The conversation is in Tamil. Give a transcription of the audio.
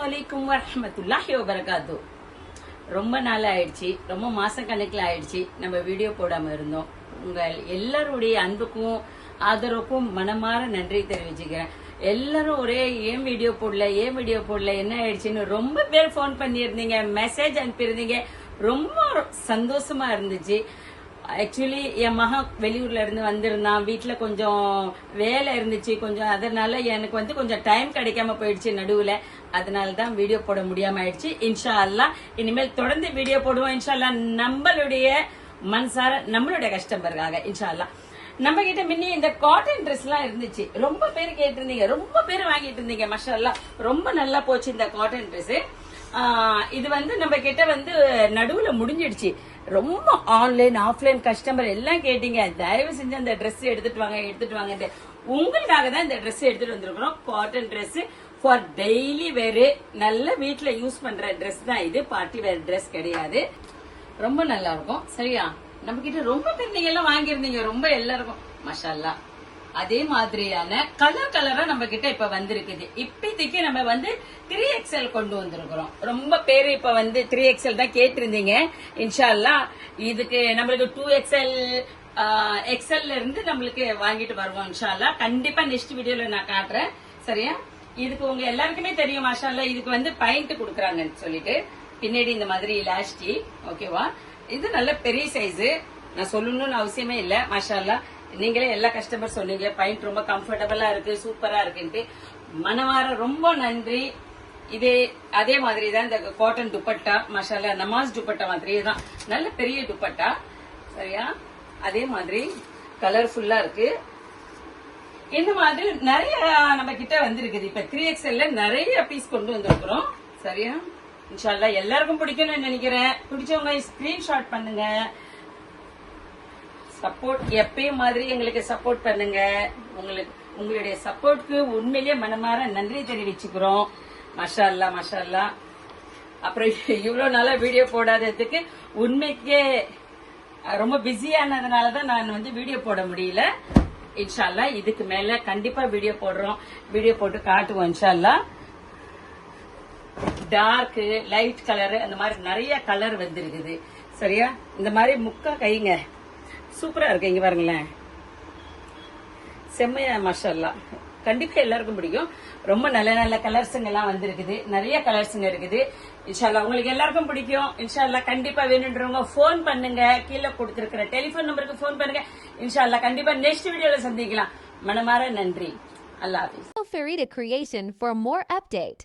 அலைக்கும் வரஹ்மத்துல்லாஹி வபரகாத்து. ரொம்ப நாள் ஆயிடுச்சு, ரொம்ப மாசம் கணக்கில் ஆயிடுச்சு நம்ம வீடியோ போடாம இருந்தோம். உங்கள் எல்லாருடைய அன்புக்கும் ஆதரவுக்கும் மனமாற நன்றி தெரிவிச்சுக்கிறேன். எல்லாரும் ஒரே ஏன் வீடியோ போடல என்ன ஆயிடுச்சுன்னு ரொம்ப பேர் போன் பண்ணியிருந்தீங்க, மெசேஜ் அனுப்பியிருந்தீங்க. ரொம்ப சந்தோஷமா இருந்துச்சு. ஆக்சுவலி என் மகன் வெளியூர்ல இருந்து வந்திருந்தான், வீட்டுல கொஞ்சம் வேலை இருந்துச்சு கொஞ்சம், அதனால எனக்கு கொஞ்சம் டைம் கிடைக்காம போயிடுச்சு நடுவுல. அதனாலதான் வீடியோ போட முடியாம ஆயிடுச்சு. இன்ஷா அல்லாஹ் இனிமேல் தொடர்ந்து வீடியோ போடுவோம் இன்ஷா அல்லாஹ், நம்மளுடைய மனசார நம்மளுடைய கஸ்டமருக்காக இன்ஷா அல்லாஹ். நம்ம கிட்ட முன்னே இந்த காட்டன் ட்ரெஸ் எல்லாம் இருந்துச்சு, ரொம்ப பேர் கேட்டிருந்தீங்க, ரொம்ப பேர் வாங்கிட்டு இருந்தீங்க. மாஷா அல்லாஹ் ரொம்ப நல்லா போச்சு இந்த காட்டன் ட்ரெஸ். இது நம்ம கிட்ட நடுவுல முடிஞ்சிடுச்சு. ரொம்ப ஆன்லைன் ஆஃப்லைன் கஸ்டமர் எல்லாம் கேட்டீங்க, தயவு செஞ்சு அந்த ட்ரெஸ் எடுத்துட்டு வாங்க. உங்களுக்காக தான் இந்த ட்ரெஸ் எடுத்துட்டு வந்திருக்கிறோம். காட்டன் ட்ரெஸ் ஃபார் டெய்லி வேறு, நல்ல வீட்டுல யூஸ் பண்ற ட்ரெஸ் தான் இது, பார்ட்டி வேர் ட்ரெஸ் கிடையாது. ரொம்ப நல்லா இருக்கும். சரியா, நம்ம கிட்ட ரொம்ப பேர் நீங்க எல்லாம் வாங்கியிருந்தீங்க, ரொம்ப எல்லாருக்கும் மாஷா அல்லாஹ். அதே மாதிரியான கலரா நம்ம கிட்ட இப்ப வந்திருக்குது. இப்போதைக்கு நம்ம 3XL கொண்டு வந்திருக்கிறோம். ரொம்ப பேரு இப்ப 3XL தான் கேட்டிருந்தீங்க. இன்ஷா அல்லாஹ் இதுக்கு நம்மளுக்கு 2XL XL இருந்து நம்மளுக்கு வாங்கிட்டு வருவோம் இன்ஷா அல்லாஹ். கண்டிப்பா நெக்ஸ்ட் வீடியோல நான் காட்டுறேன். சரியா, இதுக்கு உங்க எல்லாருக்குமே தெரியும் மாஷா அல்லாஹ். இதுக்கு பாயிண்ட் கொடுக்கறாங்கன்னு சொல்லிட்டு பின்னாடி இந்த மாதிரி எலாஸ்டிக். ஓகேவா, இது நல்ல பெரிய சைஸ், நான் சொல்லணும்னு அவசியமே இல்ல. மாஷா அல்லாஹ் நீங்களே எல்லா கஸ்டமர் சொன்னீங்க பாயிண்ட் ரொம்ப கம்ஃபர்டபுளா இருக்கு, சூப்பரா இருக்குன்ட்டு. மனமார ரொம்ப நன்றி. இதே அதே மாதிரி தான் இந்த காட்டன் துப்பட்டா, மாஷா அல்லாஹ் நமாஸ் துப்பட்டா மாதிரியே தான், நல்ல பெரிய துப்பட்டா. சரியா, அதே மாதிரி கலர்ஃபுல்லா இருக்கு. இந்த மாதிரி நிறைய நம்ம கிட்ட வந்திருக்குது. இப்ப 3XL நிறைய பீஸ் கொண்டு வந்திருக்கிறோம். சரியா, இன்ஷா அல்லாஹ் எல்லாருக்கும் பிடிக்கும்னு நினைக்கிறேன். பிடிச்சவங்க ஸ்கிரீன்ஷாட் பண்ணுங்க. சப்போர்ட் எப்பயும் மாதிரி எங்களுக்கு சப்போர்ட் பண்ணுங்க. உங்களுடைய சப்போர்ட்க்கு உண்மையிலேயே மனமாற நன்றி தெரிவிச்சுக்கிறோம். மாஷா அல்லாஹ் மாஷா அல்லாஹ். அப்புறம் இவ்வளவு நாளா வீடியோ போடாததுக்கு உண்மைக்கே ரொம்ப பிஸியானதுனாலதான் நான் வீடியோ போட முடியல. இன்ஷா அல்லாஹ் இதுக்கு மேல கண்டிப்பா வீடியோ போடுறோம், வீடியோ போட்டு காட்டுவோம் இன்ஷா அல்லாஹ். டார்க் லைட் கலர் அந்த மாதிரி நிறைய கலர் வந்திருக்குது. சரியா, இந்த மாதிரி முக்கா கைங்க சூப்பரா இருக்கு. இங்க பாருங்களேன், செம்மையா மாஷா அல்லாஹ். கண்டிப்பா எல்லாருக்கும் பிடிக்கும். ரொம்ப நல்ல நல்ல கலர்ஸுங்க எல்லாம் வந்திருக்குது, நிறைய கலர்ஸுங்க இருக்குது. இன்ஷா அல்லாஹ் உங்களுக்கு எல்லாருக்கும் பிடிக்கும். இன்ஷா அல்லாஹ் கண்டிப்பா வேணுன்றவங்க போன் பண்ணுங்க, கீழே கொடுத்திருக்கிற டெலிபோன் நம்பருக்கு போன் பண்ணுங்க. இன்ஷா அல்லாஹ் கண்டிப்பா நெக்ஸ்ட் வீடியோல சந்திக்கலாம். மனமார நன்றி. அல்லாஹ் Hafiz. Farida Creation for more update.